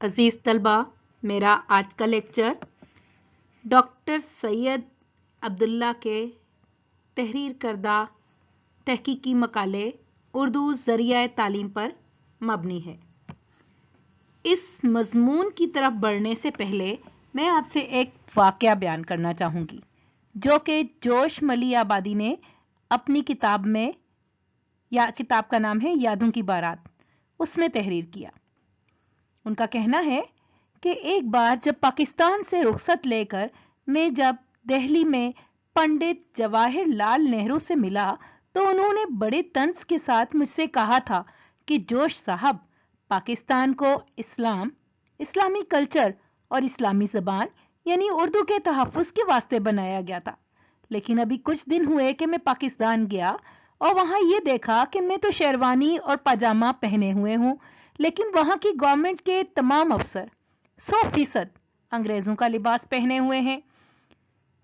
अजीज़ तलबा, मेरा आज का लेक्चर डॉक्टर सैयद अब्दुल्ला के तहरीर करदा तहकीकी मकाले उर्दू ज़रिया तालीम पर मबनी है। इस मज़मून की तरफ बढ़ने से पहले मैं आपसे एक वाक़या बयान करना चाहूँगी जो कि जोश मली आबादी ने अपनी किताब में, या किताब का नाम है यादों की बारात, उसमें तहरीर किया। उनका कहना है कि एक बार जब पाकिस्तान से रुखसत लेकर मैं जब दिल्ली में पंडित जवाहरलाल नेहरू से मिला तो उन्होंने बड़े तंज के साथ मुझसे कहा था कि जोश साहब, पाकिस्तान को इस्लाम, इस्लामी कल्चर और इस्लामी ज़बान यानी उर्दू के तहफ़्फ़ुज़ के वास्ते बनाया गया था। लेकिन अभी कुछ दिन हुए कि मैं पाकिस्तान गया और वहाँ ये देखा कि मैं तो शेरवानी और पाजामा पहने हुए हूँ, लेकिन वहाँ की गवर्नमेंट के तमाम अफसर 100% अंग्रेजों का लिबास पहने हुए हैं।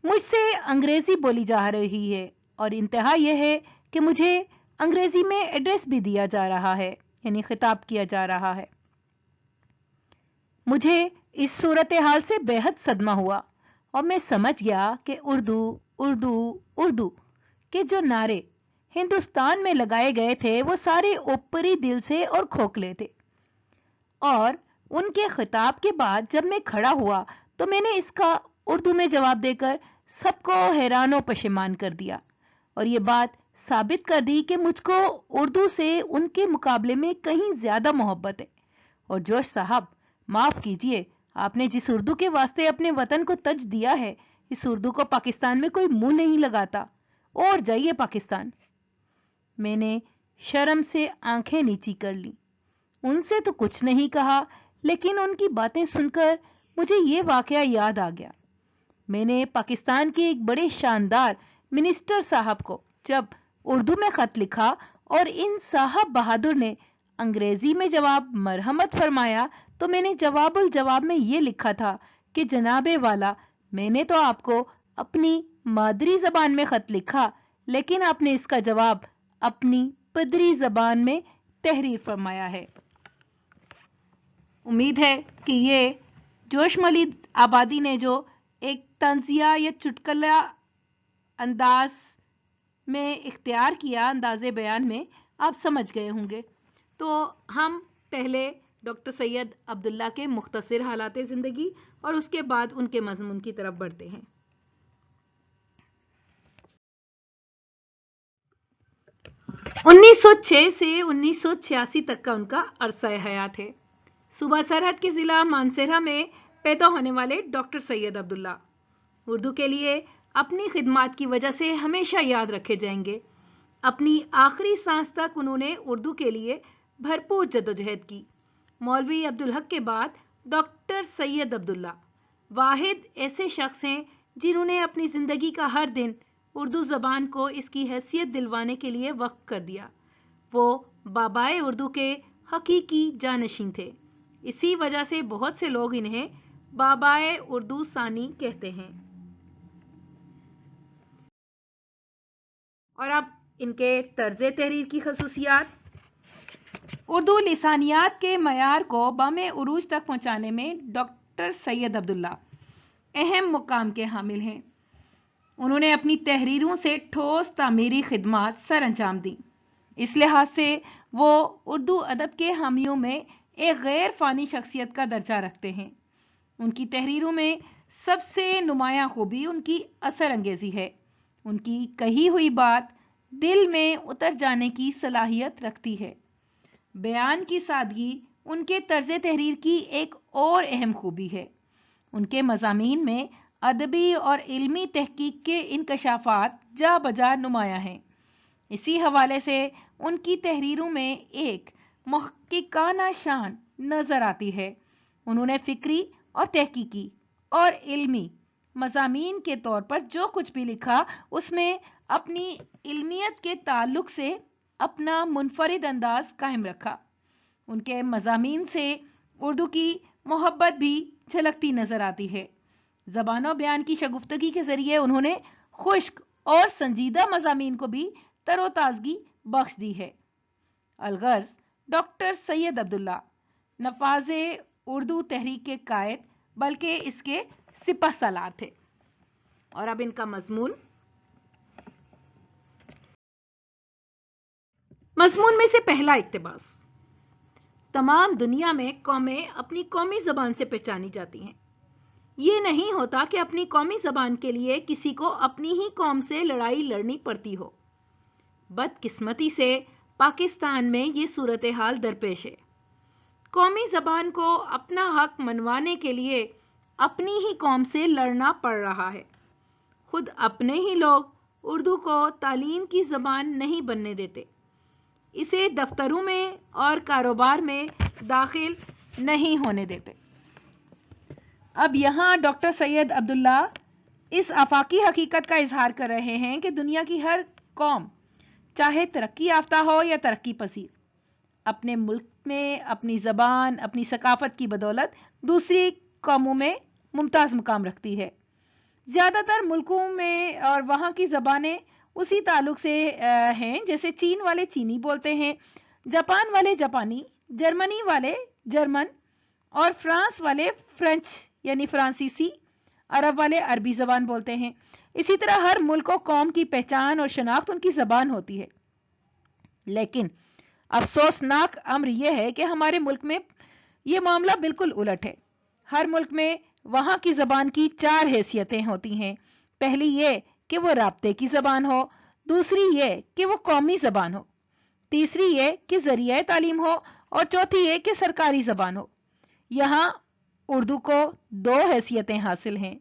मुझसे अंग्रेजी बोली जा रही है और इंतहा यह है कि मुझे अंग्रेजी में एड्रेस भी दिया जा रहा है, यानी खिताब किया जा रहा है। मुझे इस सूरत हाल से बेहद सदमा हुआ और मैं समझ गया कि उर्दू उर्दू उर्दू के जो नारे हिंदुस्तान में लगाए गए थे वो सारे ऊपरी दिल से और खोखले थे। और उनके खिताब के बाद जब मैं खड़ा हुआ तो मैंने इसका उर्दू में जवाब देकर सबको हैरान पशेमान कर दिया और ये बात साबित कर दी कि मुझको उर्दू से उनके मुकाबले में कहीं ज्यादा मोहब्बत है। और जोश साहब, माफ कीजिए, आपने जिस उर्दू के वास्ते अपने वतन को तज दिया है, इस उर्दू को पाकिस्तान में कोई मुंह नहीं लगाता। और जाइए पाकिस्तान। मैंने शर्म से आंखें नीची कर ली। उनसे तो कुछ नहीं कहा, लेकिन उनकी बातें सुनकर मुझे ये वाकया याद आ गया। मैंने पाकिस्तान के एक बड़े शानदार मिनिस्टर साहब को जब उर्दू में खत लिखा और इन साहब बहादुर ने अंग्रेजी में जवाब मरहमत फरमाया, तो मैंने जवाबुल जवाब में ये लिखा था कि जनाबे वाला, मैंने तो आपको अपनी मादरी जबान में खत लिखा, लेकिन आपने इसका जवाब अपनी पदरी जबान में तहरीर फरमाया है। उम्मीद है कि ये जोश मली आबादी ने जो एक तंजिया या चुटकुला अंदाज में इख्तियार किया, अंदाज़े बयान में, आप समझ गए होंगे। तो हम पहले डॉक्टर सैयद अब्दुल्ला के मुख्तसर हालात ज़िंदगी और उसके बाद उनके मज़मून की तरफ बढ़ते हैं। 1906 से 1986 तक का उनका अरसा हयात है। सूबा सरहद के ज़िला मानसेरा में पैदा होने वाले डॉक्टर सैयद अब्दुल्ला उर्दू के लिए अपनी खिदमत की वजह से हमेशा याद रखे जाएंगे। अपनी आखिरी सांस तक उन्होंने उर्दू के लिए भरपूर जदोजहद की। मौलवी अब्दुल हक के बाद डॉक्टर सैयद अब्दुल्ला वाहिद ऐसे शख्स हैं जिन्होंने अपनी ज़िंदगी का हर दिन उर्दू ज़बान को इसकी हैसियत दिलवाने के लिए वक्फ कर दिया। वो बाबाए उर्दू के हकीकी जानशीन थे। इसी वजह से बहुत से लोग इन्हें बाबाए उर्दू सानी कहते हैं। और अब इनके तर्ज तहरीर की खसूसियात। उर्दू लिसानियात के मयार को बामे उरूज तक पहुंचाने में डॉक्टर सैयद अब्दुल्ला अहम मुकाम के हामिल हैं। उन्होंने अपनी तहरीरों से ठोस तामीरी खिदमत सर अंजाम दी। इस लिहाज से वो उर्दू अदब के हामियों में एक गैर फ़ानी शख्सियत का दर्जा रखते हैं। उनकी तहरीरों में सबसे नुमायां खूबी उनकी असर अंगेज़ी है। उनकी कही हुई बात दिल में उतर जाने की सलाहियत रखती है। बयान की सादगी उनके तर्ज तहरीर की एक और अहम खूबी है। उनके मज़ामीन में अदबी और इल्मी तहकीक के इंकशाफात जा बजा नुमायां हैं। इसी हवाले से उनकी तहरीरों में एक मुहक्किकाना शान नज़र आती है। उन्होंने फ़िक्री और तहकीकी और इल्मी मज़ामीन के तौर पर जो कुछ भी लिखा, उसमें अपनी इल्मियत के ताल्लुक से अपना मुनफरिद अंदाज कायम रखा। उनके मज़ामीन से उर्दू की मोहब्बत भी झलकती नज़र आती है। ज़बान बयान की शगुफ्तगी के ज़रिए उन्होंने खुश्क और संजीदा मज़ामीन को भी तरोताज़गी बख्श दी है। अलगर्ज डॉक्टर सैयद अब्दुल्ला नफाज़े उर्दू तहरीक के कायद बल्कि इसके सिपह सालार थे। और अब इनका मजमून में से पहला इक्तिबास। तमाम दुनिया में कौमें अपनी कौमी जबान से पहचानी जाती हैं। ये नहीं होता कि अपनी कौमी जबान के लिए किसी को अपनी ही कौम से लड़ाई लड़नी पड़ती हो। बदकिस्मती से पाकिस्तान में ये सूरत हाल दरपेश है। कौमी जबान को अपना हक मनवाने के लिए अपनी ही कौम से लड़ना पड़ रहा है। खुद अपने ही लोग उर्दू को तालीम की जबान नहीं बनने देते, इसे दफ्तरों में और कारोबार में दाखिल नहीं होने देते। अब यहाँ डॉक्टर सैयद अब्दुल्ला इस आफाकी हकीकत का इजहार कर रहे हैं कि दुनिया की हर कौम, चाहे तरक्की याफ्ता हो या तरक्की पसीर, अपने मुल्क में अपनी ज़बान, अपनी सकाफत की बदौलत दूसरी कौमों में मुमताज़ मुकाम रखती है। ज़्यादातर मुल्कों में और वहाँ की ज़बानें उसी ताल्लुक से हैं जैसे चीन वाले चीनी बोलते हैं, जापान वाले जापानी, जर्मनी वाले जर्मन और फ्रांस वाले फ्रेंच यानी फ्रांसीसी, अरब वाले अरबी ज़बान बोलते हैं। इसी तरह हर मुल्क और कौम की पहचान और शनाख्त उनकी ज़बान होती है। लेकिन अफसोसनाक अम्र यह है कि हमारे मुल्क में यह मामला बिल्कुल उलट है। हर मुल्क में वहाँ की ज़बान की 4 हैसियतें होती हैं। पहली ये कि वो राब्ते की ज़बान हो, दूसरी ये कि वो कौमी ज़बान हो, तीसरी ये कि ज़रिया तालीम हो और चौथी ये कि सरकारी ज़बान हो। यहाँ उर्दू को 2 हैसियतें हासिल हैं,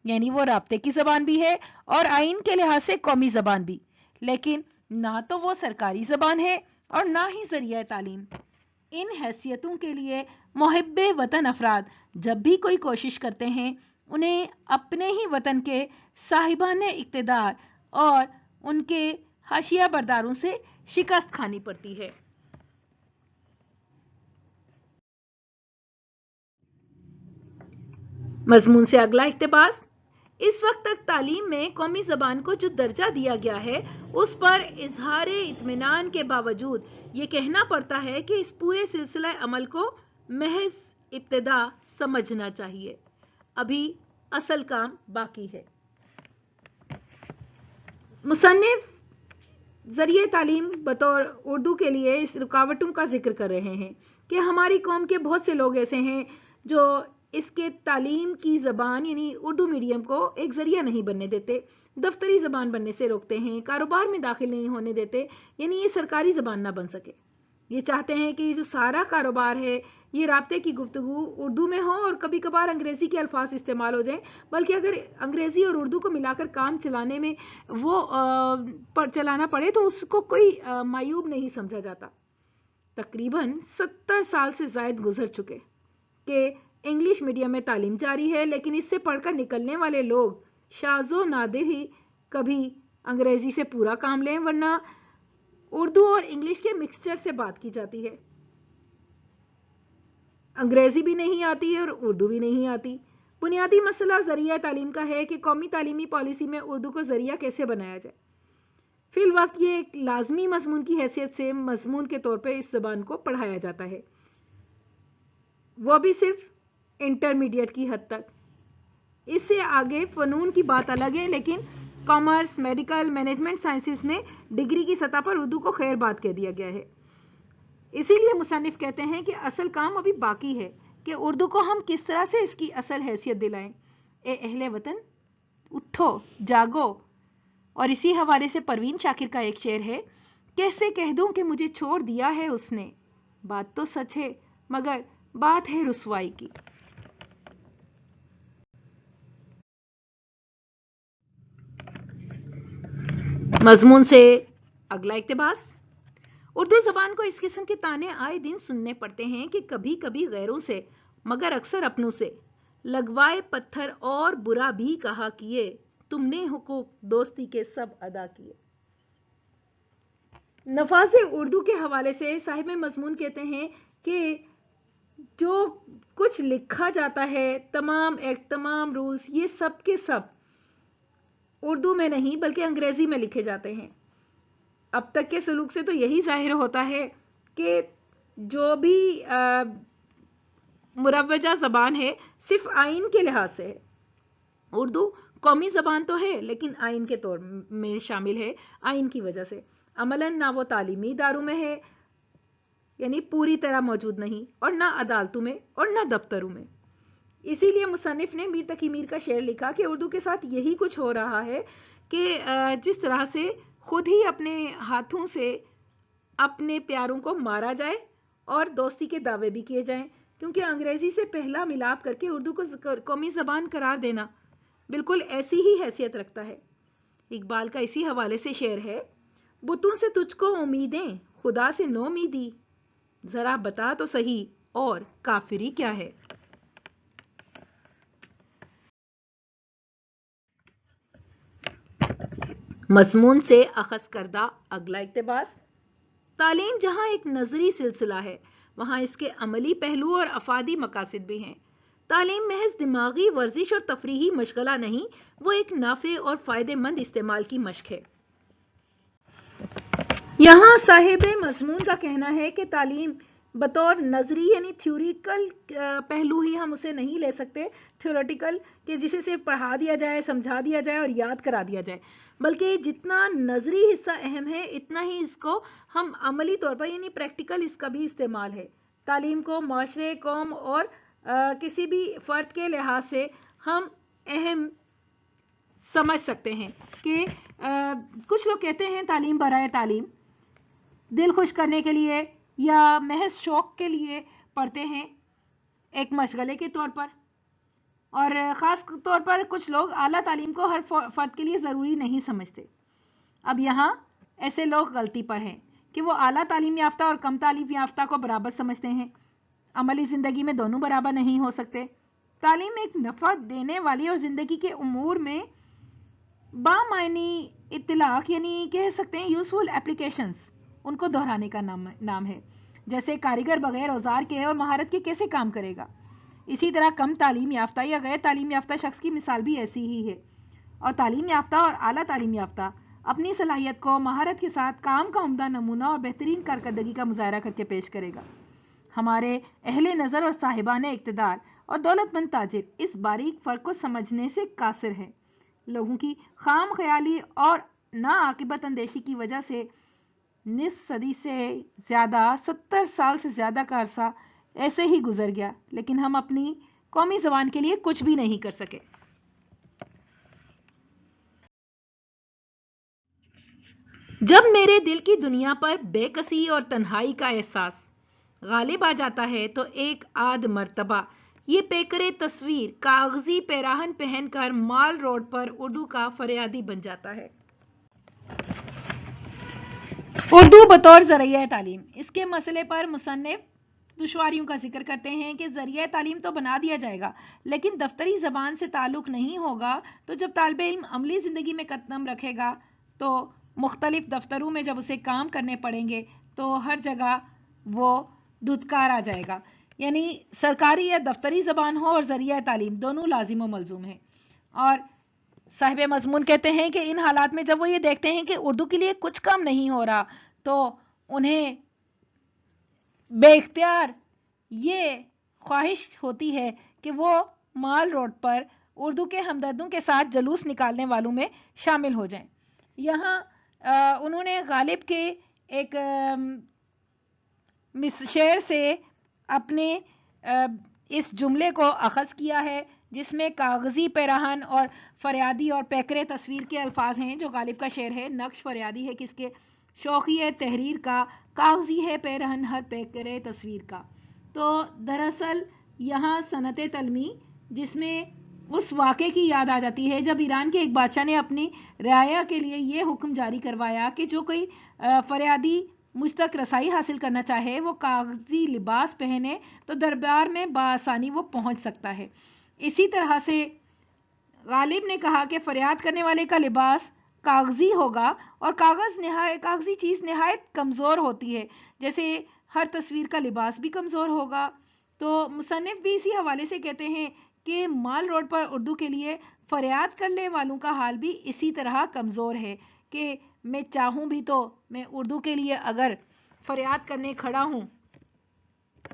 यानी वो राब्ते की ज़बान भी है और आइन के लिहाज से कौमी ज़बान भी, लेकिन ना तो वो सरकारी ज़बान है और ना ही ज़रिया तालीम। इन हैसियतों के लिए मुहिब्बे वतन अफराद जब भी कोई कोशिश करते हैं, उन्हें अपने ही वतन के साहिबाने इक़्तिदार और उनके हाशिया बरदारों से शिकस्त खानी पड़ती है। मजमून से अगला इक़्तिबास। इस वक्त तक तालीम में कौमी ज़बान को जो दर्जा दिया गया है, उस पर इजहार इत्मीनान के बावजूद ये कहना पड़ता है कि इस पूरे सिलसिला अमल को महज इब्तिदा समझना चाहिए, अभी असल काम बाकी है। मुसन्निफ ज़रिए तालीम बतौर उर्दू के लिए इस रुकावटों का जिक्र कर रहे हैं कि हमारी कौम के बहुत से लोग ऐसे हैं जो इसके तालीम की ज़बान यानी उर्दू मीडियम को एक ज़रिया नहीं बनने देते, दफ्तरी ज़बान बनने से रोकते हैं, कारोबार में दाखिल नहीं होने देते, यानी ये सरकारी ज़बान ना बन सके। ये चाहते हैं कि जो सारा कारोबार है ये राब्ते की गुफ्तगू उर्दू में हो और कभी कभार अंग्रेज़ी के अल्फाज इस्तेमाल हो जाएं, बल्कि अगर अंग्रेज़ी और उर्दू को मिलाकर काम चलाने में वो चलाना पड़े तो उसको कोई मायूब नहीं समझा जाता। तकरीबन 70 साल से ज़ायद गुजर चुके कि इंग्लिश मीडियम में तालीम जारी है, लेकिन इससे पढ़कर निकलने वाले लोग शाज़ो नादिर ही कभी अंग्रेज़ी से पूरा काम लें, वरना उर्दू और इंग्लिश के मिक्सचर से बात की जाती है। अंग्रेज़ी भी नहीं आती है और उर्दू भी नहीं आती। बुनियादी मसला ज़रिया तालीम का है कि कौमी तालीमी पॉलिसी में उर्दू को ज़रिया कैसे बनाया जाए। फिल वक्त ये एक लाजमी मजमून की हैसियत से मजमून के तौर पर इस ज़बान को पढ़ाया जाता है, वो भी सिर्फ इंटरमीडिएट की हद तक। इससे आगे फ़नून की बात अलग है, लेकिन कॉमर्स, मेडिकल, मैनेजमेंट साइंसेस में डिग्री की सतह पर उर्दू को खैर बात कह दिया गया है। इसीलिए मुसन्निफ कहते हैं कि असल काम अभी बाकी है कि उर्दू को हम किस तरह से इसकी असल हैसियत दिलाएं। ए अहले वतन, उठो जागो। और इसी हवाले से परवीन शाकिर का एक शेर है, कैसे कह दूं कि मुझे छोड़ दिया है उसने, बात तो सच है मगर बात है रुसवाई की। मजमून से अगला इक्तिबास। उर्दू ज़बान को इस किस्म के ताने आए दिन सुनने पड़ते हैं कि कभी कभी गैरों से मगर अक्सर अपनों से लगवाए पत्थर और बुरा भी कहा किए, तुमने हुकूक दोस्ती के सब अदा किए। नफाज़े उर्दू के हवाले से साहिब मजमून कहते हैं कि जो कुछ लिखा जाता है, तमाम एक्ट, तमाम रूल्स, ये सब के सब उर्दू में नहीं बल्कि अंग्रेजी में लिखे जाते हैं। अब तक के सलूक से तो यही जाहिर होता है कि जो भी मुरव्वजा ज़बान है, सिर्फ आइन के लिहाज से है। उर्दू कौमी ज़बान तो है लेकिन आइन के तौर में शामिल है, आइन की वजह से। अमलन ना वो तालीमी इदारों में है, यानी पूरी तरह मौजूद नहीं, और ना अदालतों में और ना दफ्तरों में। इसीलिए मुसन्निफ ने मीर तकी मीर का शेर लिखा कि उर्दू के साथ यही कुछ हो रहा है कि जिस तरह से खुद ही अपने हाथों से अपने प्यारों को मारा जाए और दोस्ती के दावे भी किए जाएं, क्योंकि अंग्रेजी से पहला मिलाप करके उर्दू को कौमी ज़बान करार देना बिल्कुल ऐसी ही हैसियत रखता है। इकबाल का इसी हवाले से शेर है, बुतों से तुझको उम्मीदें, खुदा से नौमीदी, जरा बता तो सही और काफिरी क्या है। मज़मून से अखज़ करदा अगला इक़्तिबास। तालीम जहाँ एक नज़री सिलसिला है, वहाँ इसके अमली पहलू और अफादी मकासद भी हैं। तालीम महज दिमागी वर्जिश और तफरीही मशगला नहीं, वो एक नाफे और फ़ायदेमंद इस्तेमाल की मशक है। यहाँ साहिब मज़मून का कहना है कि तालीम बतौर नजरी यानी थ्योरिकल पहलू ही हम उसे नहीं ले सकते, थ्योरेटिकल कि जिसे सिर्फ पढ़ा दिया जाए, समझा दिया जाए और याद करा दिया जाए, बल्कि जितना नजरी हिस्सा अहम है इतना ही इसको हम अमली तौर पर यानी प्रैक्टिकल इसका भी इस्तेमाल है। तालीम को माशरे, कौम और किसी भी फ़र्द के लिहाज से हम अहम समझ सकते हैं कि कुछ लोग कहते हैं तालीम बराए तालीम, दिल खुश करने के लिए या महज शौक के लिए पढ़ते हैं, एक मशगले के तौर पर। और ख़ास तौर पर कुछ लोग आला तालीम को हर फ़र्द के लिए ज़रूरी नहीं समझते। अब यहाँ ऐसे लोग गलती पर हैं कि वो आला तालीम याफ्ता और कम तालीम याफ्ता को बराबर समझते हैं। अमली ज़िंदगी में दोनों बराबर नहीं हो सकते। तालीम एक नफ़ा देने वाली और ज़िंदगी के उमूर में बामायनी इत्तलाक यानी कह सकते हैं यूज़फुल एप्लीकेशंस, उनको दोहराने का नाम है। जैसे कारीगर बगैर औजार के और महारत के कैसे काम करेगा, इसी तरह कम तालीम याफ्ता या गैर तालीम याफ्ता शख्स की मिसाल भी ऐसी ही है। और तालीम याफ्ता और आला तालीम याफ्ता अपनी सलाहियत को महारत के साथ काम का उम्दा नमूना और बेहतरीन कारकर्दगी का मुजाहरा करके पेश करेगा। हमारे अहले नज़र और साहिबाने इक़्तिदार और दौलतमंद ताजिर इस बारीक फ़र्क को समझने से कासिर है। लोगों की खाम ख्याली और नाआकिबत अंदेशी की वजह से निस्फ सदी से ज़्यादा 70 साल से ज़्यादा का अरसा ऐसे ही गुजर गया, लेकिन हम अपनी कौमी ज़बान के लिए कुछ भी नहीं कर सके। जब मेरे दिल की दुनिया पर बेकसी और तन्हाई का एहसास गालिब आ जाता है तो एक आध मर्तबा ये पेकरे तस्वीर कागजी पैराहन पहनकर माल रोड पर उर्दू का फरियादी बन जाता है। उर्दू बतौर ज़रिया तालीम, इसके मसले पर मुसन्निफ दुश्वारियों का जिक्र करते हैं कि ज़रिया तालीम तो बना दिया जाएगा, लेकिन दफ्तरी ज़बान से ताल्लुक़ नहीं होगा। तो जब तालिब इल्म अमली ज़िंदगी में कदम रखेगा तो मुख्तलिफ दफ्तरों में जब उसे काम करने पड़ेंगे तो हर जगह वो धुतकार आ जाएगा। यानी सरकारी या दफ्तरी ज़बान हो और ज़रिया तालीम दोनों लाजिम व मलजूम है। और साहिब मज़मून कहते हैं कि इन हालात में जब वो ये देखते हैं कि उर्दू के लिए कुछ काम नहीं हो रहा तो उन्हें बेइख्तियार ये ख्वाहिश होती है कि वो माल रोड पर उर्दू के हमदर्दों के साथ जलूस निकालने वालों में शामिल हो जाएं। यहाँ उन्होंने गालिब के एक शेर से अपने इस जुमले को अखज़ किया है, जिसमें कागज़ी पैराहन और फरियादी और पैकरे तस्वीर के अल्फाज हैं। जो गालिब का शेर है, नक्श फरियादी है किसके, शौक़ी है तहरीर का, कागज़ी है पैराहन हर पैकरे तस्वीर का। तो दरअसल यहाँ सनत तलमी, जिसमें उस वाक़े की याद आ जाती है जब ईरान के एक बादशाह ने अपनी रियाया के लिए ये हुक्म जारी करवाया कि जो कोई फरियादी मुझ तक रसाई हासिल करना चाहे वो कागजी लिबास पहने तो दरबार में बासानी वो पहुंच सकता है। इसी तरह से गालिब ने कहा कि फरियाद करने वाले का लिबास कागजी होगा और कागजी चीज़ नहायत कमज़ोर होती है, जैसे हर तस्वीर का लिबास भी कमज़ोर होगा। तो मुसन्निफ भी इसी हवाले से कहते हैं कि माल रोड पर उर्दू के लिए फरियाद करने वालों का हाल भी इसी तरह कमज़ोर है कि मैं चाहूँ भी तो मैं उर्दू के लिए अगर फरियाद करने खड़ा हूँ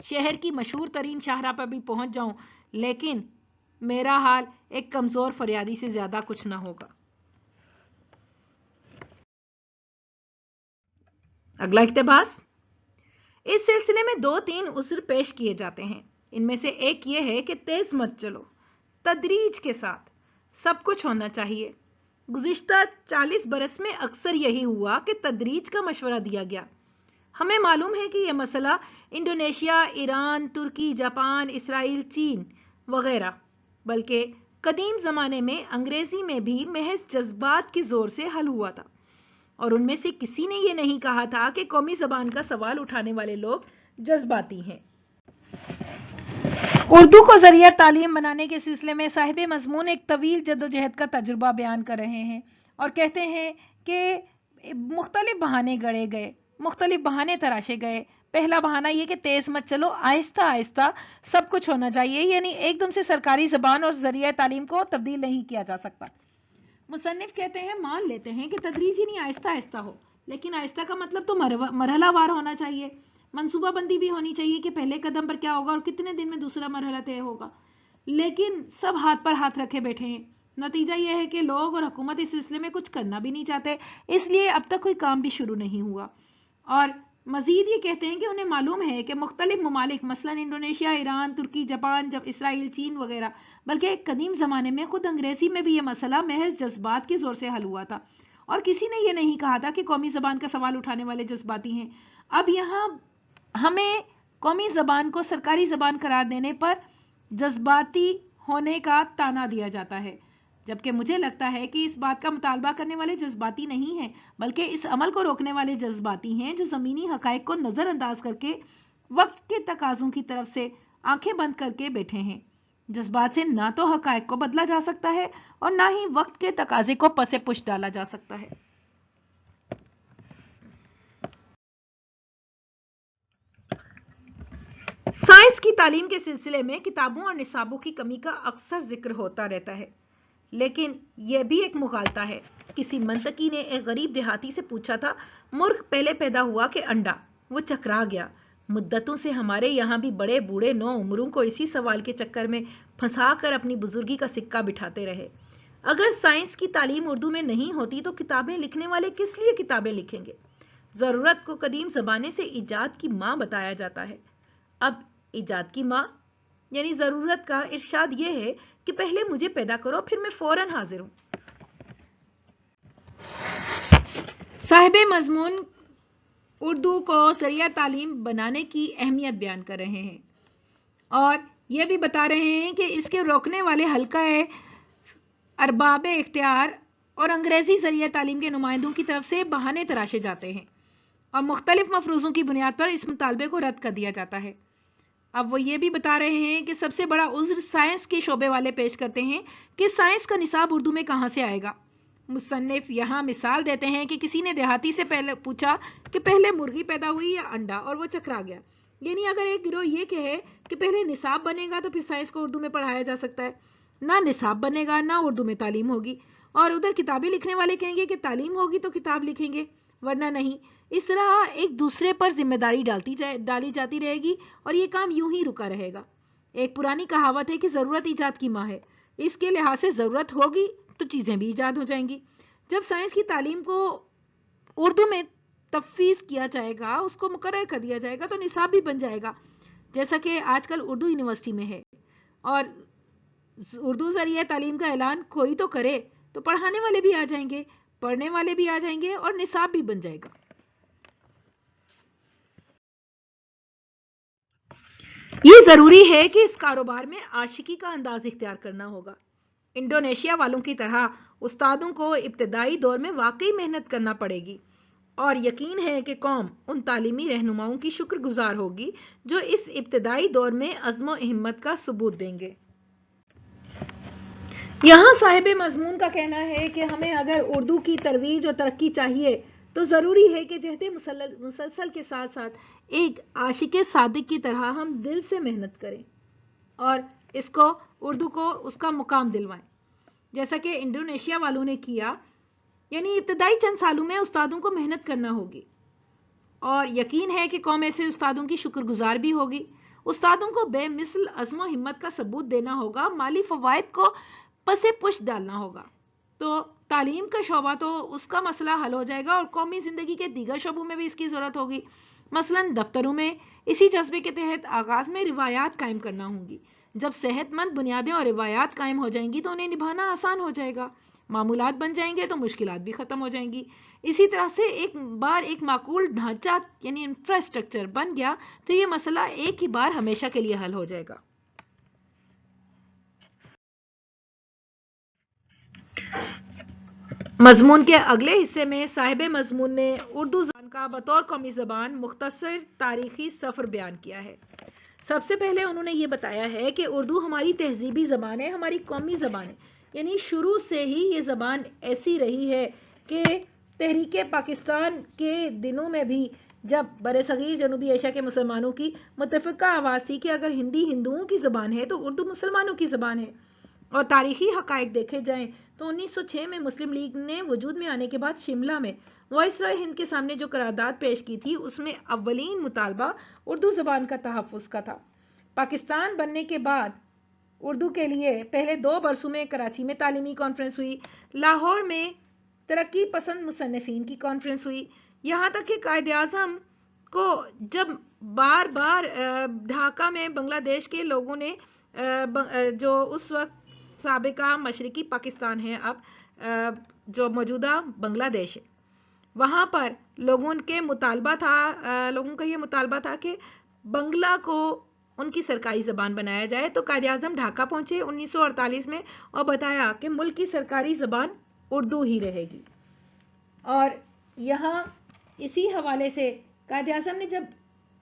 शहर की मशहूर तरीन शाहराह पर भी पहुंच जाऊं, लेकिन मेरा हाल एक कमजोर फरियादी से ज्यादा कुछ ना होगा। अगला इक्तबास। इस सिलसिले में 2-3 उज़्र पेश किए जाते हैं। इनमें से एक ये है कि तेज मत चलो, तदरीज के साथ सब कुछ होना चाहिए। गुज़िश्ता 40 बरस में अक्सर यही हुआ कि तदरीज का मशवरा दिया गया। हमें मालूम है कि यह मसला इंडोनेशिया, ईरान, तुर्की, जापान, इसराइल, चीन वगैरह, बल्कि कदीम ज़माने में अंग्रेज़ी में भी महज जज्बात के ज़ोर से हल हुआ था, और उनमें से किसी ने यह नहीं कहा था कि कौमी ज़बान का सवाल उठाने वाले लोग जज्बाती हैं। उर्दू को ज़रिया तालीम बनाने के सिलसिले में साहिब मज़मून एक तवील जद्दोजहद का तजुर्बा बयान कर रहे हैं और कहते हैं कि मुख्तलिफ बहाने गढ़े गए, मुख्तलिफ बहाने तराशे गए। पहला बहाना ये कि तेज मत चलो, आहिस्ता आहिस्ता सब कुछ होना चाहिए, यानी एकदम से सरकारी ज़बान और ज़रिया तालीम को तब्दील नहीं किया जा सकता। मुसन्निफ कहते हैं मान लेते हैं कि तदरीज यानी आहिस्ता आहिस्ता हो, लेकिन आहिस्ता का मतलब तो मरहलावार होना चाहिए, मंसूबाबंदी भी होनी चाहिए कि पहले कदम पर क्या होगा और कितने दिन में दूसरा मरहला तय होगा। लेकिन सब हाथ पर हाथ रखे बैठे हैं। नतीजा यह है कि लोग और हुकूमत इस सिलसिले में कुछ करना भी नहीं चाहते, इसलिए अब तक कोई काम भी शुरू नहीं हुआ। और मजीद ये कहते हैं कि उन्हें मालूम है कि मुख्तलिफ ममालिक मसलन इंडोनेशिया, ईरान, तुर्की, जापान, जब इसराइल, चीन वगैरह, बल्कि एक कदीम ज़माने में खुद अंग्रेज़ी में भी यह मसला महज जज्बात के ज़ोर से हल हुआ था, और किसी ने यह नहीं कहा था कि कौमी ज़बान का सवाल उठाने वाले जज्बाती हैं। अब यहाँ हमें कौमी ज़बान को सरकारी ज़बान करार देने पर जज्बाती होने का ताना दिया जाता है, जबकि मुझे लगता है कि इस बात का मुतालबा करने वाले जज्बाती नहीं हैं, बल्कि इस अमल को रोकने वाले जज्बाती हैं जो ज़मीनी हक़ाइक़ को नज़रअंदाज करके वक्त के तकाज़ों की तरफ से आंखें बंद करके बैठे हैं। जज्बात से ना तो हक़ाइक़ को बदला जा सकता है और ना ही वक्त के तकाज़े को पसे पुश डाला जा सकता है। साइंस की तालीम के सिलसिले में किताबों और निसाबों की कमी का अक्सर जिक्र होता रहता है, लेकिन यह भी एक मुगालता है। किसी मंतकी ने एक गरीब देहाती से पूछा था, मुर्ग पहले पैदा हुआ कि अंडा? वो चकरा गया। मुद्दतों से हमारे यहाँ भी बड़े बूढ़े नौ उम्रों को इसी सवाल के चक्कर में फंसा कर अपनी बुजुर्गी का सिक्का बिठाते रहे। अगर साइंस की तालीम उर्दू में नहीं होती तो किताबें लिखने वाले किस लिए किताबें लिखेंगे? ज़रूरत को कदीम ज़माने से ईजाद की माँ बताया जाता है। अब ईजाद की माँ यानी ज़रूरत का इरशाद यह है कि पहले मुझे पैदा करो, फिर मैं फौरन हाजिर हूं। साहिब मज़मून उर्दू को ज़रिया तालीम बनाने की अहमियत बयान कर रहे हैं और यह भी बता रहे हैं कि इसके रोकने वाले हल्का अरबाब इख्तियार और अंग्रेज़ी ज़रिया तालीम के नुमाइंदों की तरफ से बहाने तराशे जाते हैं और मुख्तलिफ मफरूज़ों की बुनियाद पर इस मुतालबे को रद्द कर दिया जाता है। अब वो ये भी बता रहे हैं कि सबसे बड़ा उज़्र साइंस के शोबे वाले पेश करते हैं कि साइंस का निसाब उर्दू में कहाँ से आएगा। मुसन्निफ यहाँ मिसाल देते हैं कि किसी ने देहाती से पहले पूछा कि पहले मुर्गी पैदा हुई या अंडा, और वो चकरा गया। यानी अगर एक गिरोह ये कहे कि पहले निसाब बनेगा तो फिर साइंस को उर्दू में पढ़ाया जा सकता है, ना निसाब बनेगा ना उर्दू में तालीम होगी, और उधर किताबें लिखने वाले कहेंगे कि तालीम होगी तो किताब लिखेंगे वरना नहीं। इस तरह एक दूसरे पर जिम्मेदारी डाली जाती रहेगी और ये काम यूं ही रुका रहेगा। एक पुरानी कहावत है कि ज़रूरत ईजाद की माँ है। इसके लिहाज से ज़रूरत होगी तो चीज़ें भी ईजाद हो जाएंगी। जब साइंस की तालीम को उर्दू में तफवीज़ किया जाएगा, उसको मुकर्रर कर दिया जाएगा, तो निसाब भी बन जाएगा, जैसा कि आजकल उर्दू यूनिवर्सिटी में है। और उर्दू ज़रिया तालीम का ऐलान कोई तो करे तो पढ़ाने वाले भी आ जाएंगे, पढ़ने वाले भी आ जाएंगे और निसाब भी बन जाएगा। ये ज़रूरी है कि इस कारोबार में आशिकी का अंदाज इख्तियार करना होगा। इंडोनेशिया वालों की तरह उस्तादों को इब्तदाई दौर में वाकई मेहनत करना पड़ेगी और यकीन है कि कौम उन तालीमी रहनुमाओं की शुक्रगुजार होगी जो इस इब्तदाई दौर में अज़्म हिम्मत का सबूत देंगे। यहाँ साहिब मज़मून का कहना है कि हमें अगर उर्दू की तरवीज और तरक्की चाहिए तो ज़रूरी है कि जहद मुसलसल के साथ साथ एक आशिक़े सादिक की तरह हम दिल से मेहनत करें और इसको उर्दू को उसका मुकाम दिलवाएं, जैसा कि इंडोनेशिया वालों ने किया। यानी इब्तदाई चंद सालों में उस्तादों को मेहनत करना होगी और यकीन है कि कौम ऐसे उस्तादों की शुक्रगुजार भी होगी। استادوں کو بے مثل عزم و ہمت کا ثبوت دینا ہوگا، مالی فوائد کو پس پش ڈالنا ہوگا، تو تعلیم کا شعبہ تو اس کا مسئلہ حل ہو جائے گا، اور قومی زندگی کے دیگر شعبوں میں بھی اس کی ضرورت ہوگی۔ مثلاً دفتروں میں اسی جذبے کے تحت آغاز میں روایات قائم کرنا ہوں گی۔ جب صحت مند بنیادیں اور روایات قائم ہو جائیں گی تو انہیں نبھانا آسان ہو جائے گا، معمولات بن جائیں گے تو مشکلات بھی ختم ہو جائیں گی۔ اسی طرح سے ایک بار ایک معقول ڈھانچہ یعنی انفراسٹرکچر بن گیا تو یہ مسئلہ ایک ہی بار ہمیشہ کے لیے حل ہو جائے گا۔ مضمون کے اگلے حصے میں صاحب مضمون نے اردو زبان کا بطور قومی زبان مختصر تاریخی سفر بیان کیا ہے۔ سب سے پہلے انہوں نے یہ بتایا ہے کہ اردو ہماری تہذیبی زبان ہے، ہماری قومی زبان ہے، یعنی شروع سے ہی یہ زبان ایسی رہی ہے کہ تحریک پاکستان کے دنوں میں بھی جب برصغیر جنوبی ایشیا کے مسلمانوں کی متفقہ آواز تھی کہ اگر ہندی ہندوؤں کی زبان ہے تو اردو مسلمانوں کی زبان ہے، اور تاریخی حقائق دیکھے جائیں تو 1906 میں مسلم لیگ نے وجود میں آنے کے بعد شملہ میں وائسرائے ہند کے سامنے جو قرارداد پیش کی تھی اس میں اولین مطالبہ اردو زبان کا تحفظ کا تھا۔ پاکستان بننے کے بعد اردو کے لیے پہلے 2 برسوں میں کراچی میں تعلیمی کانفرنس ہوئی، لاہور میں ترقی پسند مصنفین کی کانفرنس ہوئی، یہاں تک کہ قائد اعظم کو جب بار بار ڈھاکہ میں بنگلہ دیش کے لوگوں نے جو اس وقت سابقہ مشرقی پاکستان ہے، اب جو موجودہ بنگلہ دیش ہے، وہاں پر لوگوں کا یہ مطالبہ تھا کہ بنگلہ کو ان کی سرکاری زبان بنایا جائے، تو قائد اعظم ڈھاکہ پہنچے 1948 میں اور بتایا کہ ملک کی سرکاری زبان اردو ہی رہے گی۔ اور یہاں اسی حوالے سے قائد اعظم نے جب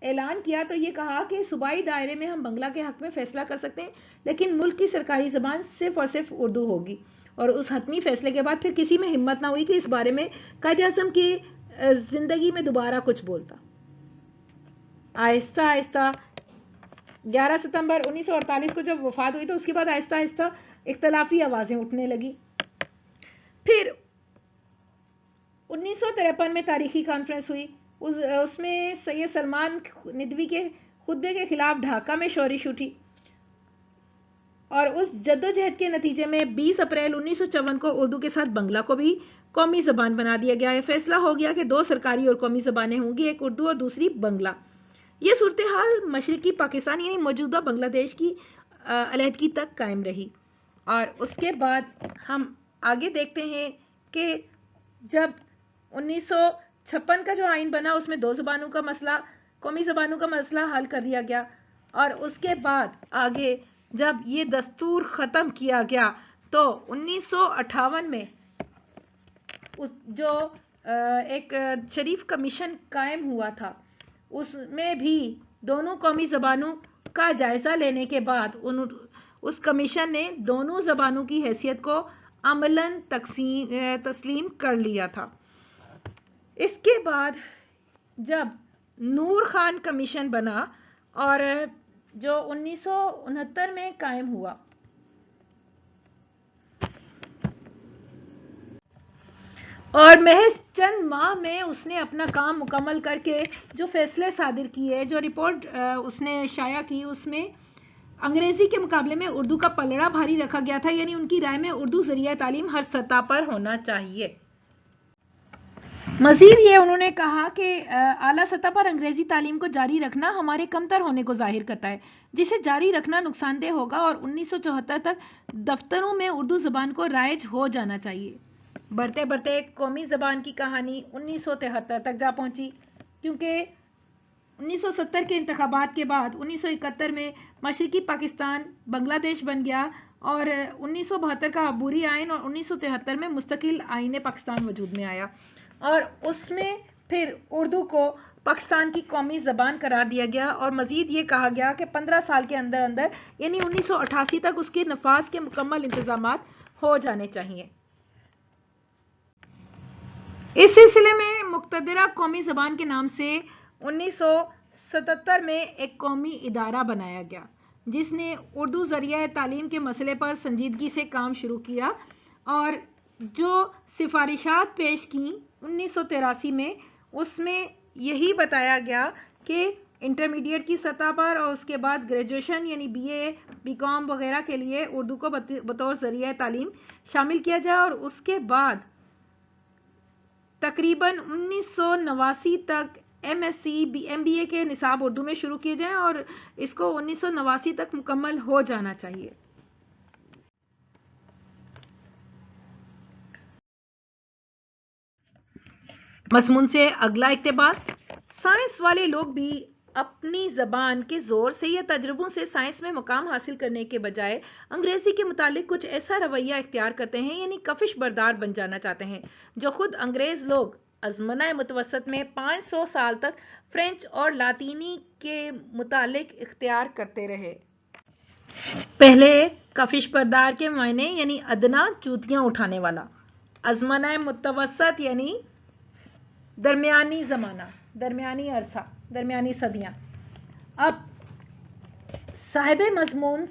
اعلان کیا تو یہ کہا کہ صوبائی دائرے میں ہم بنگلہ کے حق میں فیصلہ کر سکتے ہیں لیکن ملک کی سرکاری زبان صرف اور صرف اردو ہوگی، اور اس حتمی فیصلے کے بعد پھر کسی میں ہمت نہ ہوئی کہ اس بارے میں قائد اعظم کی زندگی میں دوبارہ کچھ بولتا۔ آہستہ آہستہ 11 ستمبر 1948 کو جب وفات ہوئی تو اس کے بعد آہستہ آہستہ اختلافی آوازیں اٹھنے لگی۔ پھر 1953 میں تاریخی کانفرنس ہوئی، اس میں سید سلمان ندوی کے خطبے کے خلاف ڈھاکہ میں شورش اٹھی، اور اس جدوجہد کے نتیجے میں 20 اپریل 1954 کو اردو کے ساتھ بنگلہ کو بھی قومی زبان بنا دیا گیا۔ یہ فیصلہ ہو گیا کہ 2 سرکاری اور قومی زبانیں ہوں گی، ایک اردو اور دوسری بنگلہ۔ یہ صورتحال مشرقی پاکستان یعنی موجودہ بنگلہ دیش کی علیحدگی تک قائم رہی، اور اس کے بعد ہم آگے دیکھتے ہیں کہ جب 1956 کا جو آئین بنا اس میں 2 زبانوں کا مسئلہ، قومی زبانوں کا مسئلہ حل کر دیا گیا، اور اس کے بعد آگے جب یہ دستور ختم کیا گیا تو 1958 میں جو ایک شریف کمیشن قائم ہوا تھا اس میں بھی دونوں قومی زبانوں کا جائزہ لینے کے بعد اس کمیشن نے دونوں زبانوں کی حیثیت کو عملاً تسلیم کر لیا تھا۔ اس کے بعد جب نور خان کمیشن بنا اور جو 1969 میں قائم ہوا، اور محض چند ماہ میں اس نے اپنا کام مکمل کر کے جو فیصلے صادر کیے، جو رپورٹ اس نے شائع کی، اس میں انگریزی کے مقابلے میں اردو کا پلڑا بھاری رکھا گیا تھا، یعنی ان کی رائے میں اردو ذریعہ تعلیم ہر سطح پر ہونا چاہیے۔ مزید یہ انہوں نے کہا کہ اعلیٰ سطح پر انگریزی تعلیم کو جاری رکھنا ہمارے کمتر ہونے کو ظاہر کرتا ہے، جسے جاری رکھنا نقصان دہ ہوگا، اور 1974 تک دفتروں میں اردو زبان کو رائج ہو جانا چاہیے۔ بڑھتے بڑھتے قومی زبان کی کہانی 1973 تک جا پہنچی، کیونکہ 1970 کے انتخابات کے بعد 1971 میں مشرقی پاکستان بنگلہ دیش بن گیا، اور 1972 کا عبوری آئین اور 1973 میں مستقل آئین پاکستان وجود میں آیا، اور اس میں پھر اردو کو پاکستان کی قومی زبان قرار دیا گیا، اور مزید یہ کہا گیا کہ 15 سال کے اندر اندر یعنی 1988 تک اس کے نفاذ کے مکمل انتظامات ہو جانے چاہیے۔ اس سلسلے میں مقتدرہ قومی زبان کے نام سے 1977 میں ایک قومی ادارہ بنایا گیا جس نے اردو ذریعہ تعلیم کے مسئلے پر سنجیدگی سے کام شروع کیا، اور جو سفارشات پیش کی 1983 میں اس میں یہی بتایا گیا کہ انٹرمیڈیٹ کی سطح پر اور اس کے بعد گریجویشن یعنی BA BCom وغیرہ کے لیے اردو کو بطور ذریعہ تعلیم شامل کیا جائے اور اس کے بعد تقریباً 1989 تک MSc MBA کے نصاب اردو میں شروع کیے جائیں اور اس کو 1989 تک مکمل ہو جانا چاہیے۔ مضمون سے اگلا اقتباس، سائنس والے لوگ بھی اپنی زبان کے زور سے یا تجربوں سے سائنس میں مقام حاصل کرنے کے بجائے انگریزی کے متعلق کچھ ایسا رویہ اختیار کرتے ہیں، یعنی کفش بردار بن جانا چاہتے ہیں، جو خود انگریز لوگ ازمنہ متوسط میں 500 سال تک فرینچ اور لاطینی کے متعلق اختیار کرتے رہے۔ پہلے کفش بردار کے معنی یعنی ادنا چوتیاں اٹھانے والا، ازمنہ متوسط یعنی درمیانی زمانہ، درمیانی عرصہ، درمیانی صدیاں۔ اب صاحب مضمون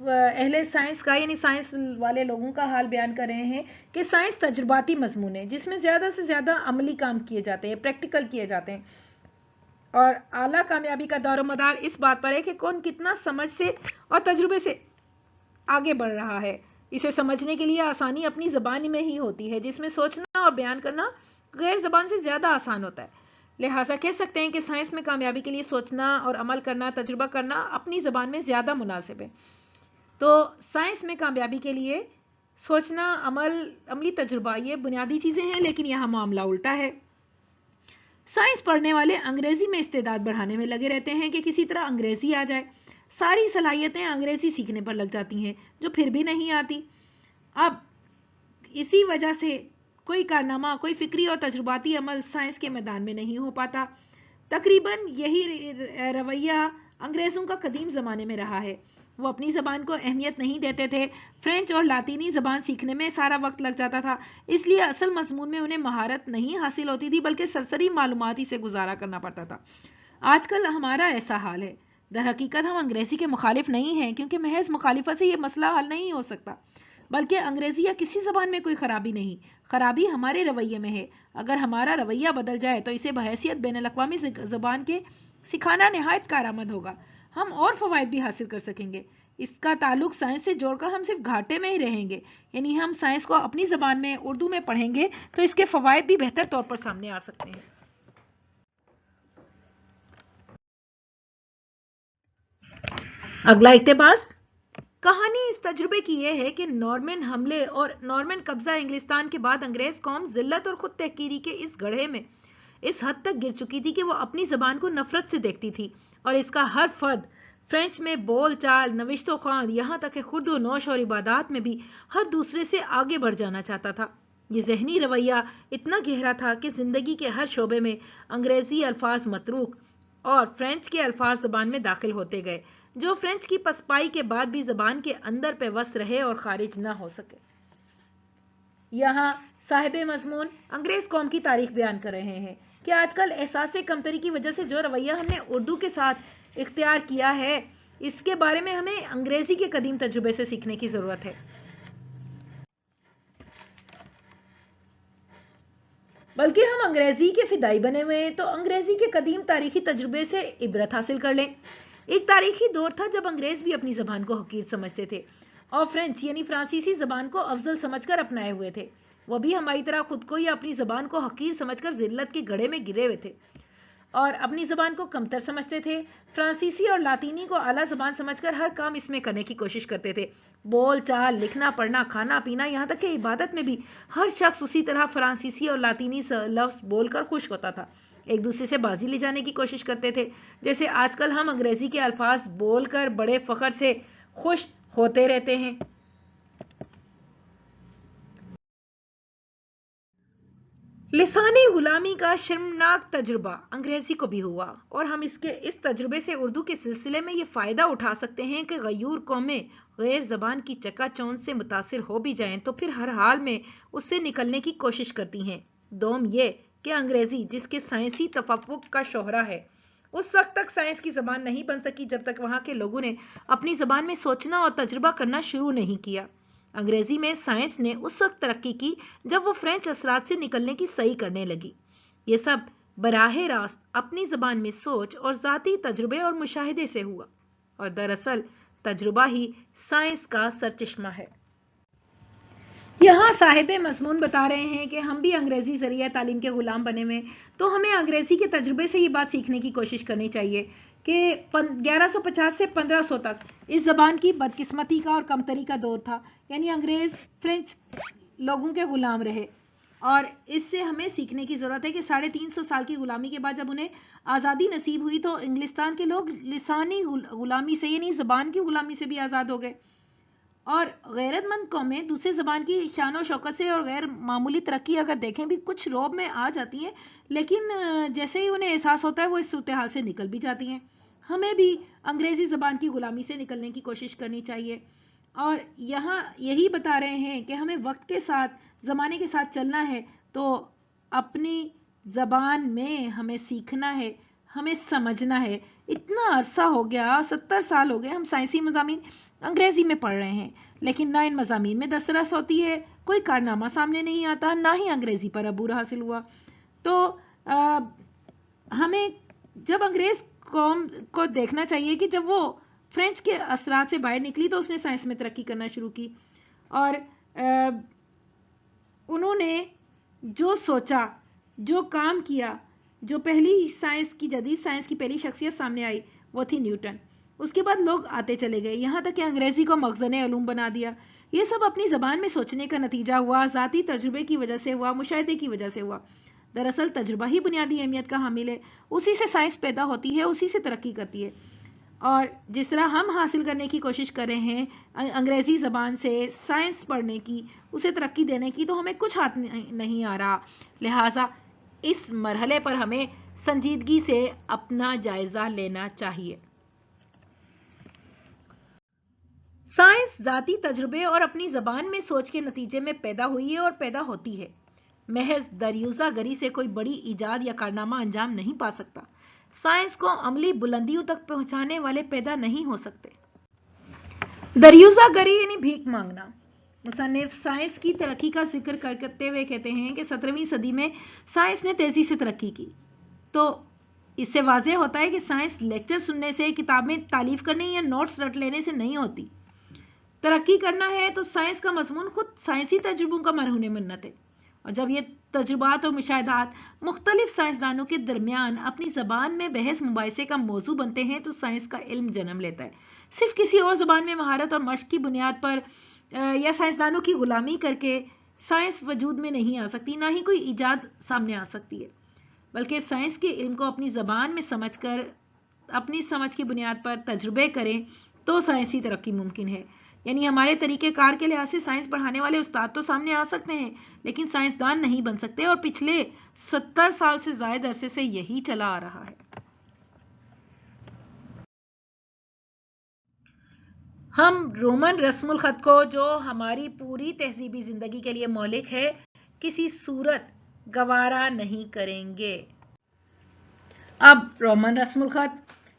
اہل سائنس کا یعنی سائنس والے لوگوں کا حال بیان کر رہے ہیں کہ سائنس تجرباتی مضمون ہے جس میں زیادہ سے زیادہ عملی کام کیے جاتے ہیں، پریکٹیکل کیے جاتے ہیں، اور اعلیٰ کامیابی کا دار و مدار اس بات پر ہے کہ کون کتنا سمجھ سے اور تجربے سے آگے بڑھ رہا ہے۔ اسے سمجھنے کے لیے آسانی اپنی زبان میں ہی ہوتی ہے، جس میں سوچنا اور بیان کرنا غیر زبان سے زیادہ آسان ہوتا ہے۔ لہٰذا کہہ سکتے ہیں کہ سائنس میں کامیابی کے لیے سوچنا اور عمل کرنا، تجربہ کرنا اپنی زبان میں زیادہ مناسب ہے۔ تو سائنس میں کامیابی کے لیے سوچنا، عملی تجربہ، یہ بنیادی چیزیں ہیں، لیکن یہاں معاملہ الٹا ہے۔ سائنس پڑھنے والے انگریزی میں استعداد بڑھانے میں لگے رہتے ہیں کہ کسی طرح انگریزی آ جائے۔ ساری صلاحیتیں انگریزی سیکھنے پر لگ جاتی ہیں جو پھر بھی نہیں آتی۔ اب اسی وجہ سے کوئی کارنامہ، کوئی فکری اور تجرباتی عمل سائنس کے میدان میں نہیں ہو پاتا۔ تقریباً یہی رویہ انگریزوں کا قدیم زمانے میں رہا ہے۔ وہ اپنی زبان کو اہمیت نہیں دیتے تھے، فرینچ اور لاطینی زبان سیکھنے میں سارا وقت لگ جاتا تھا، اس لیے اصل مضمون میں انہیں مہارت نہیں حاصل ہوتی تھی بلکہ سرسری معلومات ہی سے گزارا کرنا پڑتا تھا۔ آج کل ہمارا ایسا حال ہے۔ در حقیقت ہم انگریزی کے مخالف نہیں ہیں، کیونکہ محض مخالفت سے یہ مسئلہ حل نہیں ہو سکتا، بلکہ انگریزی یا کسی زبان میں کوئی خرابی نہیں، خرابی ہمارے رویے میں ہے۔ اگر ہمارا رویہ بدل جائے تو اسے بحیثیت بین الاقوامی زبان کے سکھانا نہایت کارآمد ہوگا، ہم اور فوائد بھی حاصل کر سکیں گے۔ اس کا تعلق سائنس سے جوڑ کر ہم صرف گھاٹے میں ہی رہیں گے، یعنی ہم سائنس کو اپنی زبان میں اردو میں پڑھیں گے تو اس کے فوائد بھی بہتر طور پر سامنے آ سکتے ہیں۔ اگلا اقتباس، کہانی اس تجربے کی یہ ہے کہ نارمن حملے اور نارمن قبضہ انگلستان کے بعد انگریز قوم ذلت اور خود تحقیری کے اس گڑھے میں اس حد تک گر چکی تھی کہ وہ اپنی زبان کو نفرت سے دیکھتی تھی، اور اس کا ہر فرد فرینچ میں بول چال، نوشت و خوان، یہاں تک کہ خورد و نوش اور عبادات میں بھی ہر دوسرے سے آگے بڑھ جانا چاہتا تھا۔ یہ ذہنی رویہ اتنا گہرا تھا کہ زندگی کے ہر شعبے میں انگریزی الفاظ متروک اور فرینچ کے الفاظ زبان میں داخل ہوتے گئے، جو فرینچ کی پسپائی کے بعد بھی زبان کے اندر پیوست رہے اور خارج نہ ہو سکے۔ یہاں صاحب مضمون انگریز قوم کی تاریخ بیان کر رہے ہیں کہ آج کل احساس کمتری کی وجہ سے جو رویہ ہم نے اردو کے ساتھ اختیار کیا ہے، اس کے بارے میں ہمیں انگریزی کے قدیم تجربے سے سیکھنے کی ضرورت ہے، بلکہ ہم انگریزی کے فدائی بنے ہوئے ہیں تو انگریزی کے قدیم تاریخی تجربے سے عبرت حاصل کر لیں۔ ایک تاریخی دور تھا جب انگریز بھی اپنی زبان کو حقیر سمجھتے تھے اور فرینچ یعنی فرانسیسی زبان کو افضل سمجھ کر اپنائے ہوئے تھے۔ وہ بھی ہماری طرح خود کو یا اپنی زبان کو حقیر سمجھ کر ذلت کے گڑھے میں گرے ہوئے تھے اور اپنی زبان کو کمتر سمجھتے تھے۔ فرانسیسی اور لاطینی کو اعلیٰ زبان سمجھ کر ہر کام اس میں کرنے کی کوشش کرتے تھے، بول چال، لکھنا پڑھنا، کھانا پینا، یہاں تک کہ عبادت میں بھی ہر شخص اسی طرح فرانسیسی اور لاطینی لفظ بول کر خوش ہوتا تھا، ایک دوسرے سے بازی لے جانے کی کوشش کرتے تھے، جیسے آج کل ہم انگریزی کے الفاظ بول کر بڑے فخر سے خوش ہوتے رہتے ہیں۔ لسانی غلامی کا شرمناک تجربہ انگریزی کو بھی ہوا، اور ہم اس تجربے سے اردو کے سلسلے میں یہ فائدہ اٹھا سکتے ہیں کہ غیور قومیں غیر زبان کی چکا چوند سے متاثر ہو بھی جائیں تو پھر ہر حال میں اس سے نکلنے کی کوشش کرتی ہیں۔ دوم یہ کہ انگریزی جس کے سائنسی تفوق کا شہرہ ہے، اس وقت تک سائنس کی زبان نہیں بن سکی جب تک وہاں کے لوگوں نے اپنی زبان میں سوچنا اور تجربہ کرنا شروع نہیں کیا۔ انگریزی میں سائنس نے اس وقت ترقی کی جب وہ فرینچ اثرات سے نکلنے کی سعی کرنے لگی۔ یہ سب براہ راست اپنی زبان میں سوچ اور ذاتی تجربے اور مشاہدے سے ہوا، اور دراصل تجربہ ہی سائنس کا سرچشمہ ہے۔ یہاں صاحب مضمون بتا رہے ہیں کہ ہم بھی انگریزی ذریعہ تعلیم کے غلام بنے ہوئے، تو ہمیں انگریزی کے تجربے سے یہ بات سیکھنے کی کوشش کرنی چاہیے کہ 1150 سے 1500 تک اس زبان کی بدقسمتی کا اور کمتری کا دور تھا، یعنی انگریز فرینچ لوگوں کے غلام رہے، اور اس سے ہمیں سیکھنے کی ضرورت ہے کہ 350 سال کی غلامی کے بعد جب انہیں آزادی نصیب ہوئی تو انگلستان کے لوگ لسانی غلامی سے یعنی زبان کی غلامی سے بھی آزاد ہو گئے، اور غیرت مند قومیں دوسرے زبان کی شان و شوکت سے اور غیر معمولی ترقی اگر دیکھیں بھی کچھ روب میں آ جاتی ہیں، لیکن جیسے ہی انہیں احساس ہوتا ہے وہ اس صورتحال سے نکل بھی جاتی ہیں۔ ہمیں بھی انگریزی زبان کی غلامی سے نکلنے کی کوشش کرنی چاہیے، اور یہاں یہی بتا رہے ہیں کہ ہمیں وقت کے ساتھ زمانے کے ساتھ چلنا ہے، تو اپنی زبان میں ہمیں سیکھنا ہے، ہمیں سمجھنا ہے۔ اتنا عرصہ ہو گیا، 70 سال ہو گئے ہم سائنسی مضامین انگریزی میں پڑھ رہے ہیں، لیکن نہ ان مضامین میں دسترس ہوتی ہے، کوئی کارنامہ سامنے نہیں آتا، نہ ہی انگریزی پر عبور حاصل ہوا۔ تو ہمیں جب انگریز قوم کو دیکھنا چاہیے کہ جب وہ فرینچ کے اثرات سے باہر نکلی تو اس نے سائنس میں ترقی کرنا شروع کی، اور انہوں نے جو سوچا، جو کام کیا، جو پہلی سائنس کی جدید سائنس کی پہلی شخصیت سامنے آئی وہ تھی نیوٹن۔ اس کے بعد لوگ آتے چلے گئے، یہاں تک کہ انگریزی کو مخزن علوم بنا دیا۔ یہ سب اپنی زبان میں سوچنے کا نتیجہ ہوا، ذاتی تجربے کی وجہ سے ہوا، مشاہدے کی وجہ سے ہوا۔ دراصل تجربہ ہی بنیادی اہمیت کا حامل ہے، اسی سے سائنس پیدا ہوتی ہے، اسی سے ترقی کرتی ہے۔ اور جس طرح ہم حاصل کرنے کی کوشش کر رہے ہیں انگریزی زبان سے سائنس پڑھنے کی، اسے ترقی دینے کی، تو ہمیں کچھ ہاتھ نہیں آ رہا، لہٰذا اس مرحلے پر ہمیں سنجیدگی سے اپنا جائزہ لینا چاہیے۔ سائنس ذاتی تجربے اور اپنی زبان میں سوچ کے نتیجے میں پیدا ہوئی ہے اور پیدا ہوتی ہے۔ محض دریوزہ گری سے کوئی بڑی ایجاد یا کارنامہ انجام نہیں پا سکتا۔ سائنس کو عملی بلندیوں تک پہنچانے والے پیدا نہیں ہو سکتے۔ دریوزہ گری یعنی بھیک مانگنا۔ مصنف سائنس کی ترقی کا ذکر کرتے ہوئے کہتے ہیں کہ 17ویں صدی میں سائنس نے تیزی سے ترقی کی، تو اس سے واضح ہوتا ہے کہ سائنس لیکچر سننے سے، کتابیں تالیف کرنے یا نوٹس رٹ لینے سے نہیں ہوتی۔ ترقی کرنا ہے تو سائنس کا مضمون خود سائنسی تجربوں کا مرہون منت ہے، اور جب یہ تجربات اور مشاہدات مختلف سائنسدانوں کے درمیان اپنی زبان میں بحث مباحثے کا موضوع بنتے ہیں تو سائنس کا علم جنم لیتا ہے۔ صرف کسی اور زبان میں مہارت اور مشق کی بنیاد پر یا سائنسدانوں کی غلامی کر کے سائنس وجود میں نہیں آ سکتی، نہ ہی کوئی ایجاد سامنے آ سکتی ہے، بلکہ سائنس کے علم کو اپنی زبان میں سمجھ کر اپنی سمجھ کی بنیاد پر تجربے کریں تو سائنسی ترقی ممکن ہے۔ یعنی ہمارے طریقہ کار کے لحاظ سے سائنس پڑھانے والے استاد تو سامنے آ سکتے ہیں، لیکن سائنسدان نہیں بن سکتے، اور پچھلے 70 سال سے زائد عرصے سے یہی چلا آ رہا ہے۔ ہم رومن رسم الخط کو، جو ہماری پوری تہذیبی زندگی کے لیے مہلک ہے، کسی صورت گوارا نہیں کریں گے۔ اب رومن رسم الخط،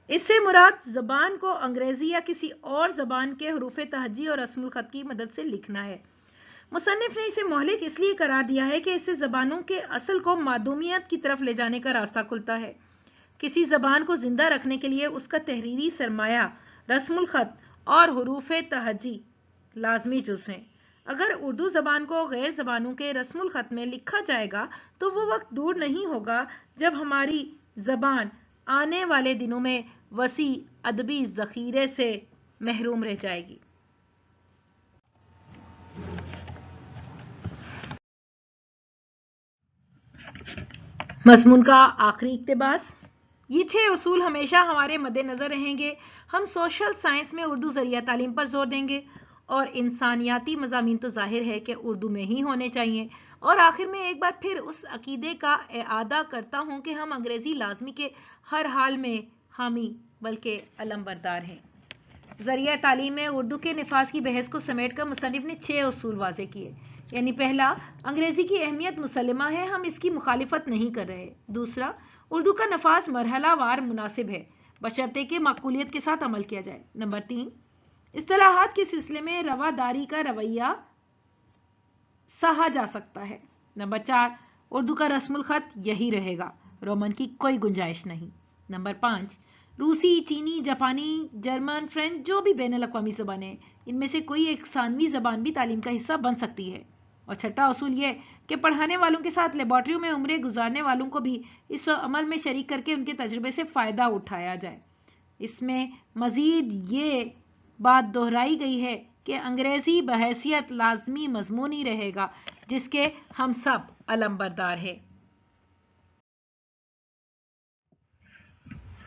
اس سے مراد زبان کو انگریزی یا کسی اور زبان کے حروف تہجی اور رسم الخط کی مدد سے لکھنا ہے۔ مصنف نے اسے مہلک اس لیے قرار دیا ہے کہ اس سے زبانوں کے اصل کو معدومیت کی طرف لے جانے کا راستہ کھلتا ہے۔ کسی زبان کو زندہ رکھنے کے لیے اس کا تحریری سرمایہ، رسم الخط اور حروف تہجی لازمی جزو ہیں۔ اگر اردو زبان کو غیر زبانوں کے رسم الخط میں لکھا جائے گا تو وہ وقت دور نہیں ہوگا جب ہماری زبان آنے والے دنوں میں وسیع ادبی ذخیرے سے محروم رہ جائے گی۔ مضمون کا آخری اقتباس۔ یہ 6 اصول ہمیشہ ہمارے مد نظر رہیں گے۔ ہم سوشل سائنس میں اردو ذریعہ تعلیم پر زور دیں گے، اور انسانیاتی مضامین تو ظاہر ہے کہ اردو میں ہی ہونے چاہیے۔ اور آخر میں ایک بار پھر اس عقیدے کا اعادہ کرتا ہوں کہ ہم انگریزی لازمی کے ہر حال میں حامی بلکہ علم بردار ہیں۔ ذریعہ تعلیم میں اردو کے نفاذ کی بحث کو سمیٹ کر مصنف نے 6 اصول واضح کیے، یعنی پہلا، انگریزی کی اہمیت مسلمہ ہے، ہم اس کی مخالفت نہیں کر رہے۔ دوسرا، اردو کا نفاذ مرحلہ وار مناسب ہے، بشرطے کہ معقولیت کے ساتھ عمل کیا جائے۔ نمبر 3، اصطلاحات کے سلسلے میں رواداری کا رویہ سہا جا سکتا ہے۔ نمبر 4، اردو کا رسم الخط یہی رہے گا۔ रोमन की कोई गुंजाइश नहीं। नंबर 5, रूसी, चीनी, जापानी, जर्मन, फ्रेंच, जो भी बैनुल अक़वामी ज़बानें, इनमें से कोई एक सानवी ज़बान भी तालीम का हिस्सा बन सकती है। और छठा असूल ये कि पढ़ाने वालों के साथ लेबॉर्ट्रियों में उम्रें गुजारने वालों को भी इस अमल में शरीक करके उनके तजुर्बे से फ़ायदा उठाया जाए। इसमें मज़ीद ये बात दोहराई गई है कि अंग्रेज़ी बहैसियत लाजमी मज़मून ही रहेगा जिसके हम सब अलमबरदार हैं।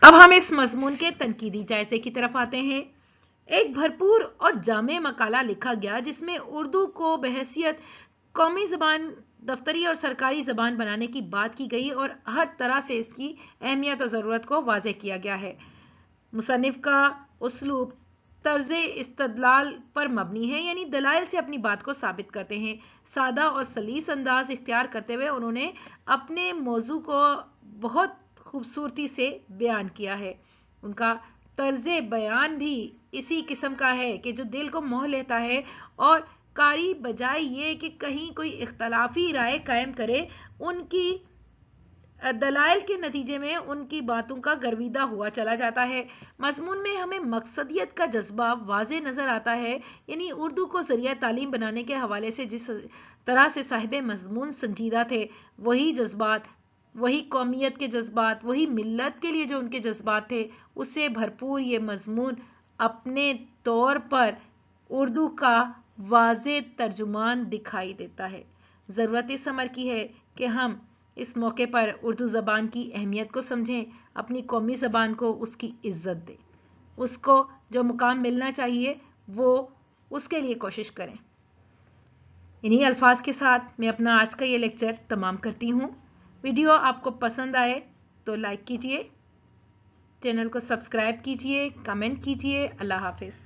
अब हम इस मज़मून के तनकीदी जायजे की तरफ आते हैं। एक भरपूर और जामे मकाला लिखा गया जिसमें उर्दू को बहैसियत कौमी ज़बान, दफ्तरी और सरकारी ज़बान बनाने की बात की गई और हर तरह से इसकी अहमियत और ज़रूरत को वाज़ेह किया गया है। मुसन्निफ़ का उसलूब तर्ज़े इस्तदलाल पर मबनी है, यानी दलाइल से अपनी बात को साबित करते हैं। सादा और सलीस अंदाज इख्तियार करते हुए उन्होंने अपने मौजू को बहुत खूबसूरती से बयान किया है। उनका तर्ज़े बयान भी इसी किस्म का है कि जो दिल को मोह लेता है और कारी बजाय ये कि कहीं कोई इख्तलाफी राय कायम करे, उनकी दलाइल के नतीजे में उनकी बातों का गर्विदा हुआ चला जाता है। मज़मून में हमें मकसदियत का जज्बा वाज़े नज़र आता है, यानी उर्दू को ज़रिया तालीम बनाने के हवाले से जिस तरह से साहिब मज़मून संजीदा थे, वही जज्बात, वही कौमियत के जज्बात, वही मिल्लत के लिए जो उनके जज्बात थे, उससे भरपूर ये मज़मून अपने तौर पर उर्दू का वाज़े तर्जुमान दिखाई देता है। ज़रूरत इस अमर की है कि हम इस मौके पर उर्दू ज़बान की अहमियत को समझें, अपनी कौमी ज़बान को उसकी इज़्ज़त दें, उसको जो मुकाम मिलना चाहिए वो उसके लिए कोशिश करें। इन्हीं अल्फाज के साथ मैं अपना आज का ये लेक्चर तमाम करती हूँ। वीडियो आपको पसंद आए तो लाइक कीजिए, चैनल को सब्सक्राइब कीजिए, कमेंट कीजिए। अल्लाह हाफ़िज़।